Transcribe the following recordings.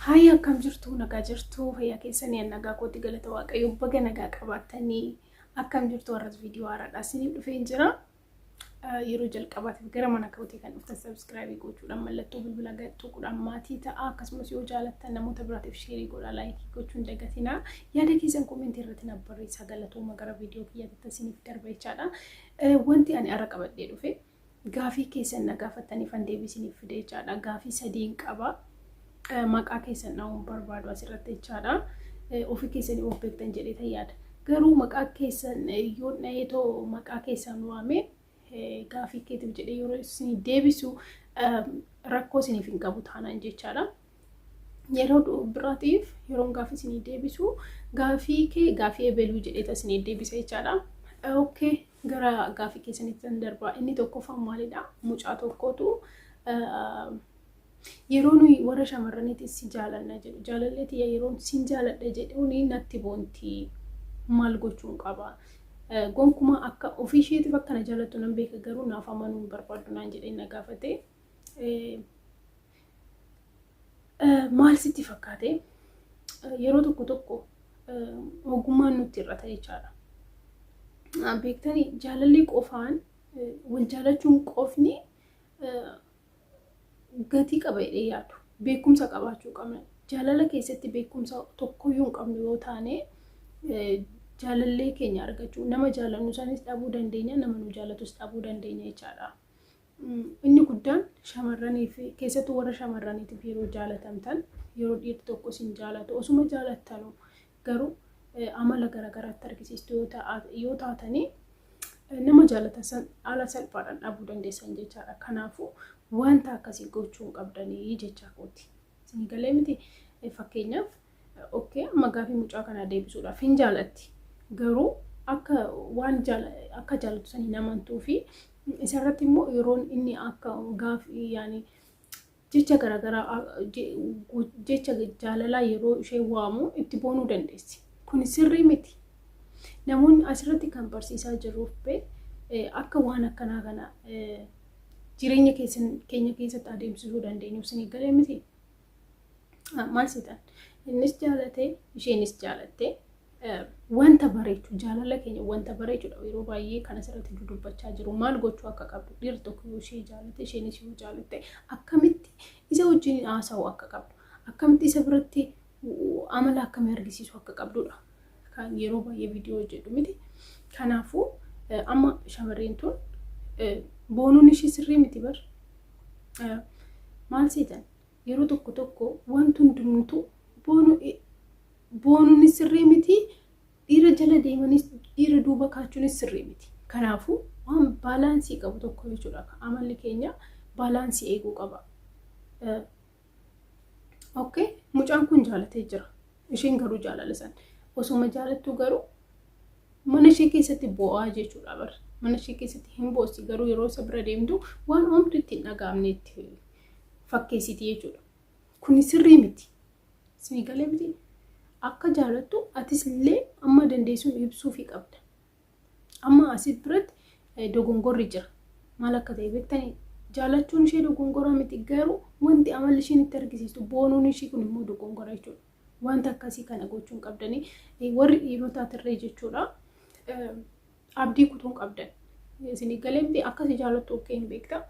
Hayi akkam jirtu nagaa jirtu fayyaa keessanii nagaa kooti galata waaqayyo baga nagaa qabaatanii akkam jirtu warras viidiyoo haaraadhaa isiniif dhufee jira. Yeroo jalqabaatiif gara mana kootii kan dhuftan subscribe gochuudhaan mallattoo bilbila tuquudhaan maatii ta'a akkasumas yoo jaalattan namoota biraatiif sheerii godhaa laayikii gochuun dagatinaa yaada keessan komentii irratti na barreessaa galatooma gara viidiyoo kiyyaatti isiniif darba jechaadha. Wanti ani har'a qabadhee dhufe gaafii keessan na gaafattaniif an deebisiniif fide jechaadha. Gaafii sadiin qaba. Maqaa keessan dhahuun barbaadu asirratti jechaadha. Ofii keessanii of beektan jedhee yaada. Garuu maqaa keessan yoo dhaheetoo maqaa keessan waame gaafii keetiif jedhee yeroo isin deebisu rakkoo isiniif hin qabu taanaan jechaadha. Yeroo biraatiif yeroo gaafii isin deebisu gaafii kee gaafii eebeluu jedhee isin deebisa jechaadha. Okay, gara gaafii keessanitti darbaa. Inni tokkoffaan maalidha? Mucaa tokkotu yeroo nuyi warra shamarraniitti si jaalanna jedhu jaalalleeti yeroo sin jaaladha jedhuuni natti boonti maal gochuun qaba gonkuma akka ofishiyeetiif akkana jaalattu nan beeka garuu naaf amanuu hin barbaadu naan jedhee na gaafate. Maal sitti fakkaate yeroo tokko ogummaan nutti irrata jechaadha. Beektanii jaalalli qofaan wal jaalachuun qofni gatii qaba jedhee yaadu. Beekumsa qabaachuu qabna. Jaalala keessatti beekumsa tokkoyyuu hin qabnu yoo taane jaalallee keenya argachuu nama jaalannu sanis dhabuu dandeenya nama nu jaalatus dhabuu dandeenya jechaadha. Inni guddaan shamarraniif keessattuu warra shamarraniitiif yeroo jaalatamtan yeroo dhiirri tokko sin jaalatu osuma jaalattanu garuu amala garaagaraatti argisiistu yoo taatanii nama jaalatan ala salphaadhaan dhabuu dandeessan jechaadha. Kanaafuu wanta akkasii gochuun qabdanii jechaa kooti. Isin galee miti fakkeenyaaf okay amma gaafii mucaa kana deebisuudhaaf hin jaalatti. Garuu akka waan akka jaalatu sanii namantuu fi isarratti immoo yeroo inni akka gaafii yaani jecha garaagaraa jecha jaalalaa yeroo ishee waamu itti boonuu dandeessi. Kun sirrii miti. Namoonni asirratti kan barsiisaa jiruuf akka waan akkanaa kana jireenya keenya keessatti adeemsisuu dandeenyu isin galee miti. Maal sitan innis jaalatee isheenis jaalattee wanta bareechu jaalala keenya wanta bareechudha yeroo baay'ee kan asirratti dubbachaa jiru maal gochuu akka qabdu dhiirri tokko yoo ishee jaalatte isheenis yoo jaalatte akkamitti isa wajjin haasa'uu akka qabdu akkamitti isa biratti amala akkamii argisiisu akka qabdudha kan yeroo baay'ee viidiyoo hojjedhu miti. Kanaafuu amma shamarreen tun boonuun ishee sirrii miti bar maal sitan yeroo tokko wanti hundumtu boonuun sirrii miti dhiira jala deemanis dhiira duuba kaachuunis sirrii miti. Kanaafuu waan baalaansii qabu tokko jechuudha. Amalli keenya baalaansii eeguu qaba. Okay, mucaan kun jaalatee jira. Isheen garuu jaalalisan osuma jaalattu garuu mana ishee keessatti bo'aa jechuudha bar. Mana ishee keessatti hin boossi garuu yeroo isa bira deemtu waan homtuu itti hin dhagaamne itti fakkeessiti jechuudha. Kun sirrii miti. Isin galee miti. Akka jaalattu atis illee amma dandeessuun ibsuufii qabda. Amma asit biratti dogongorri jira. Maal akka ta'e beektanii jaalachuun ishee dogongora miti garuu wanti amalli isheen itti argisiistu boonuun ishee kun immoo dogongora jechuudha. Wanta akkasii kana gochuun qabdanii warri dhiirotaa tirree jechuudha. Abdii kutuun qabdan. Isin galee miti akkasi jaalattu okay hin beekta.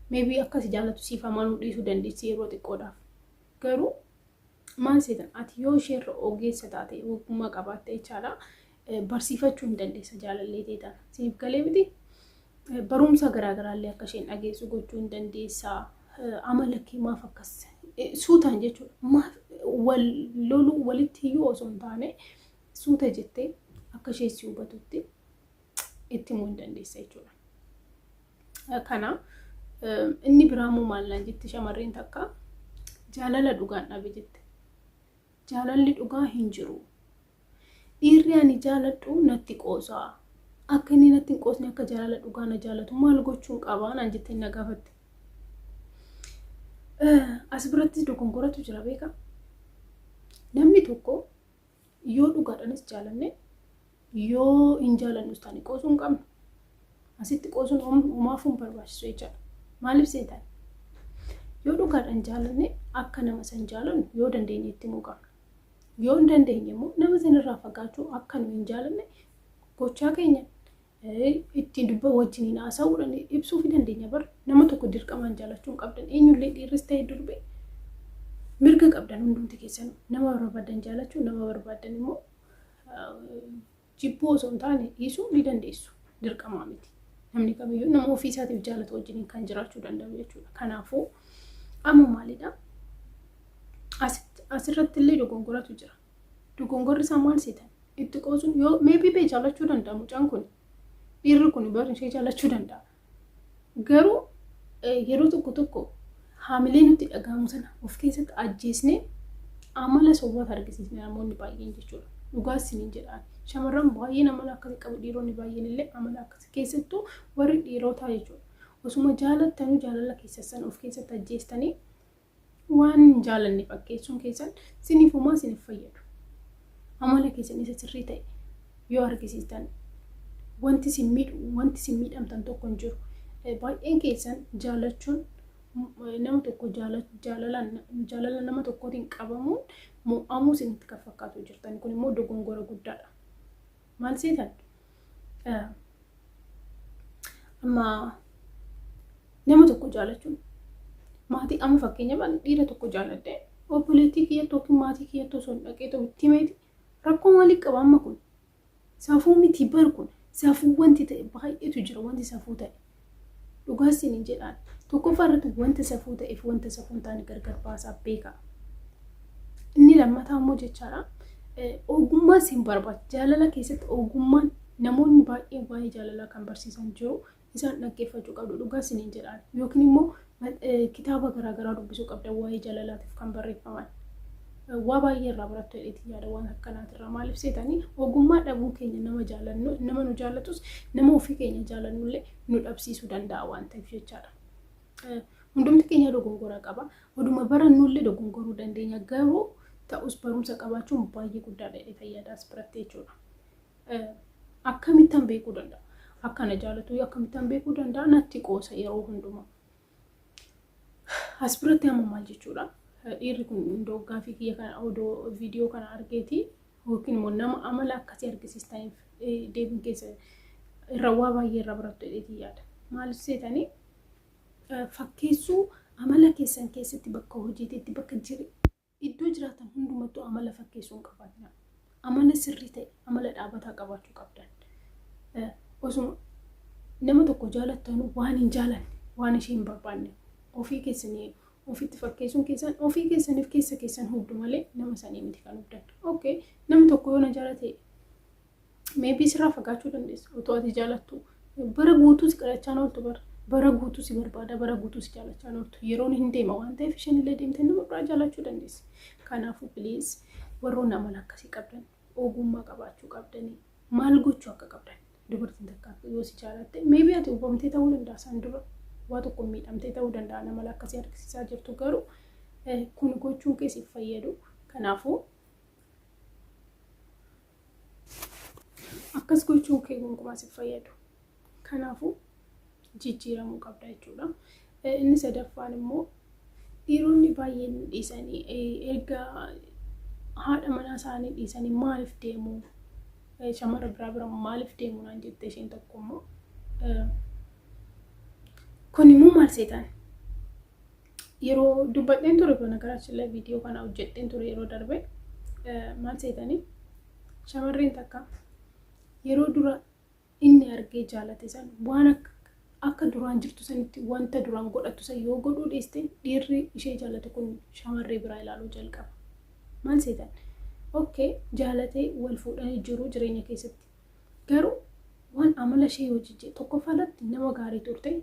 Maybe akkasi jaalatu siif amanuu dhiisuu dandeessi yeroo xiqqoodhaaf. Garuu maal seetan ati yoo isheerra ogeessa taate ogummaa qabaatte jechaadha barsiifachuu hin dandeessa jaalallee teetaan. Isin galee miti barumsa garaagaraallee akka isheen dhageessu gochuu hin dandeessa. Amala kee maaf akkas suutaan jechuudha. Maaf wal loluu walitti hiyyuu osoo hin taane suuta jettee akka ishee si hubatutti itti himuu hin dandeessa jechuudha. Kana inni biraamuu maallaan jetti shamarreen takka jaalala dhugaan dhabe jette. Jaalalli dhugaa hin jiru. Dhiirri ani jaaladhu natti qoosaa. Akka inni natti hin qoosne akka jaalala dhugaa na jaalatu maal gochuun qabaa naan jettee na gaafatte. As birattis dogongoratu jira beeka. Namni tokko yoo dhugaadhaanis jaalanne yoo hin jaalannus taane qoosuu hin qabnu. Asitti qoosuun homaafuun barbaachisu jechaadha. Maaliif seetan? yoo dhugaadhaan jaalanne akka nama san jaalannu yoo dandeenye itti himuu qabna. Yoo hin dandeenye immoo nama sanirraa fagaachuu akka nu hin jaalanne gochaa keenya ittiin dubba wajjiniin haasa'uudhaan ibsuu fi dandeenya. Bara nama tokko dirqamaan jaalachuu hin qabdan. Eenyullee dhiirris ta'e durbee mirga qabdan hundumti keessan nama barbaadan jaalachuu, nama barbaadan immoo jibbuu osoo hin taane dhiisuu ni dandeessu. Dirqamaa miti. Namni kamiyyuu nama ofii isaatiif jaalatu wajjiniin kan jiraachuu danda'u jechuudha. Kanaafuu amma maalidha? Asirratti illee dogongoratu jira. Dogongorri isaa maal seetan? Itti qoosuun yoo maybe bee jaalachuu danda'a mucaan kun. Dhiirri kun barin ishee jaalachuu danda'a. Garuu yeroo tokko tokko haamilee nutti dhagahamu sana of keessatti ajjeesnee amala sobota argisiisne namoonni baay'een jechuudha. Dhugaas isiniin jedhaan. Shamarran baay'een amala akkasii qabu, dhiironni baay'een illee amala akkasii keessattuu warri dhiirotaa jechuudha. Osuma jaalattanuu jaalala keessan of keessatti ajjeestanii waan hin jaalanne fakkeessuun keessan siniifumaa siniif fayyadu. Amala keessan isa sirrii ta'e yoo argisiistan wanti sin miidhamtan tokko hin jiru. Baay'een keessan jaalachuun nama tokko jaalala nama tokkootiin qabamuun mo'amuu isinitti kan fakkaatu jirtan. Kun immoo dogongora guddaadha. Maal seetan? Amma nama tokko jaalachuun maatii amma fakkeenyaaf dhiira tokko jaaladde obboleettii kiyyattuu yookiin maatii kiyyattuu osoo hin dhaqee itti himeeti rakkoo maalii qaba amma kun? Safuu miti bar kun safuu wanti ta'e baay'eetu jira. Wanti safuu ta'e dhugaas isiniin jedhaan tokkoffaa irratti wanta safuu ta'eef wanta safuu hin taane gargar baasaa beekaa. Inni lammataa immoo jechaadha ogummaa siin barbaada. Jaalala keessatti ogummaan namoonni baay'een waa'ee jaalalaa kan barsiisan jiru. Isaan dhaggeeffachuu qabdu. Dhugaas isiniin jedhaan yookiin immoo kitaaba garaagaraa dubbisuu qabda waa'ee jaalalaatiif kan barreeffaman. Waa baay'ee irraa barattu jedheetii yaada waan akkanaatirraa. Maaliif seetanii ogummaa dhabuu keenya nama jaalannu nama nu jaalatus nama ofii keenya jaalannullee nu dhabsiisuu danda'a waan ta'eef jechaadha. Hundumti keenya dogongora qaba. Oduma barannullee dogongoruu dandeenya. Garuu ta'us barumsa qabaachuun baay'ee guddaadha jedhee yaada as biratte jechuudha. Akkamittan beekuu danda'a? Akkana jaalatu akkamittan beekuu danda'a? Natti qoosa yeroo hundumaa. As biratti amma maal jechuudha? Dhiirri kun doggaa fi kiyya kana odoo viidiyoo kana argeeti yookiin immoo nama amala akkasii argisiistaniif deebiin keessa irra waa baay'ee irraa barattu jedheetii yaada. Maaliif seetanii fakkeessuu amala keessan keessatti bakka hojiitiitti bakka iddoo jiraatan hundumattuu amala fakkeessuu hin qabaatan. Amala sirrii ta'e amala dhaabataa qabaachuu qabdan. Osuma nama tokko jaalattan waan hin jaalanne waan ishee hin barbaanne ofii keessanii ofitti fakkeessuun keessan ofii keessaniif keessa keessan hubdu malee nama sanii miti kan hubdan. Okay, namni tokko yoo na jaalate maybe sirraa fagaachuu dandeessa. Otoo ati jaalattu bara guutuu si kadhachaa ooltu bara guutuu si barbaada bara guutuu si jaalachaa ooltu yeroon hin deema waan ta'eef isheen illee deemtee nama biraa jaalachuu dandeessi. Kanaafuu please warroonni amala akkasii qabdan ogummaa qabaachuu qabdanii maal gochuu akka qabdan dubartiin takka yoo si jaalatte maybe ati hubamtee ta'uu danda'a san dura. Waa tokko miidhamtee ta'uu danda'a nama akkasii argisiisaa jirtu garuu kun gochuun keessiif fayyadu. Kanaafuu akkas gochuun kee gonkumaa siif fayyadu. Kanaafuu jijjiiramuu qabda jechuudha. Inni sadaffaan immoo dhiironni baay'een dhiisanii erga haadha manaa isaanii dhiisanii maaliif deemuu? Shamarra biraa maaliif deemuu naan jette isheen tokko immoo kun immoo maal seetan? Yeroo dubbadheen ture kana garaachillee viidiyoo kana hojjedheen ture yeroo darbe maal seetanii? Shamarreen takka yeroo dura inni argee jaalate san waan akka duraan jirtu sanitti wanta duraan godhattu san yoo godhuu dhiiste dhiirri ishee jaalate kun shamarree biraa ilaaluu jalqaba. Maal seetan? Okay, jaalatee wal fuudhanii jiru jireenya keessatti. Garuu waan amala ishee hojjete tokkoffaadhaatti nama gaarii turte.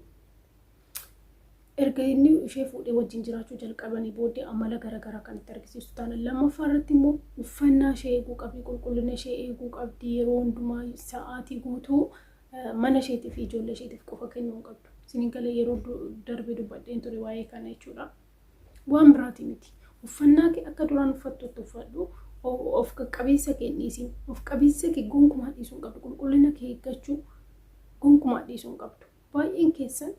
Erga inni ishee fuudhee wajjin jiraachuu jalqabanii booddee amala garaagaraa kan itti argisiistu taana. Lammaffaa irratti immoo uffannaa ishee eeguu qabdi, qulqullina ishee eeguu qabdi, yeroo hundumaa sa'aatii guutuu mana isheetiif fi ijoollee isheetiif qofa kennuu qabdu. Isin galee yeroo darbe dubbadheen ture waa'ee kana jechuudha. Waan biraati miti. Uffannaa kee akka duraan uffattutti uffadhu. Of qabeessa kee dhiisin. Of qabeessa kee gonkumaa dhiisuu qabdu. Qulqullina kee eeggachuu gonkumaa dhiisuu qabdu. Baay'een keessan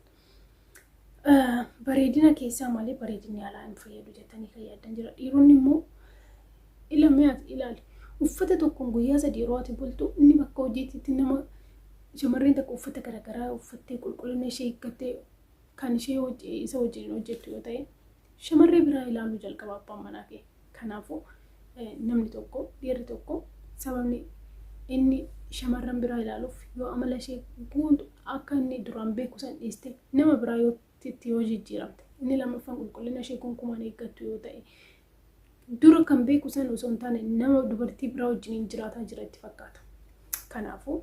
bareedina keessaa malee bareedinni alaa hin fayyadu jettanii kan yaaddan jira. Dhiironni immoo ilaali. Uffata tokkoon guyyaa 3 yeroo ati bultu inni bakka hojiitti nama shamarreen tokko uffata garaagaraa uffattee qulqullina ishee eeggattee kan ishee isa wajjin hojjettu yoo ta'e shamarree biraa ilaaluu jalqaba abbaan manaa kee. Kanaafuu namni tokko dhiirri tokko sababni inni shamarran biraa ilaaluuf yoo amala ishee guutuu akka inni duraan beeku san dhiiste nama biraa yoo jijjiiramte inni lammaffaan qulqullina ishee gonkumaan eeggattu yoo ta'e dura kan beeku san osoo hin taane nama dubartii biraa wajjin jiraataa jira itti fakkaata. Kanaafuu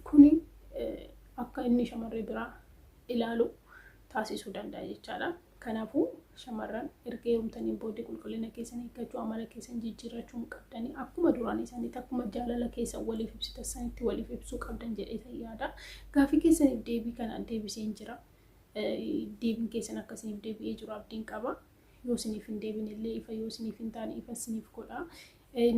kuni akka inni shamarree biraa ilaalu taasisuu danda'a jechaadha. Kanaafuu shamarran erga heerumtanii booddee qulqullina keessan eeggachuu amala keessan jijjiirrachuu qabdanii akkuma duraan isaaniitti akkuma jaalala keessan waliif ibsitan sanitti waliif ibsuu qabdan jedhee yaada. Gaafii keessaniif deebii kanaan deebiseen jira. Deebiin keessan akkasiniif deebi'ee jiru abdiin qaba. Yoo isiniif hin deebine illee ifa yoo isiniif hin taane ifa isiniif godha.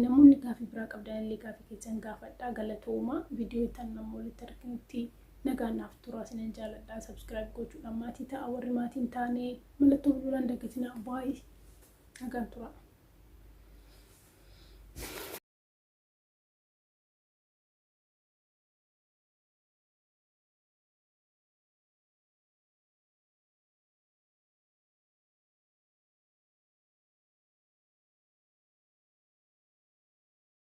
Namoonni gaafii biraa qabdan illee gaafii keessan gaafadhaa. Galatooma viidiyoo tan namoota walitti arginutti nagaan naaf turaa sinan jaaladhaa. Subscribe gochuudhaan maatii ta'a warri maatiin taane mallattoo bilbilaan dagatinaa baay'ee nagaan turaa.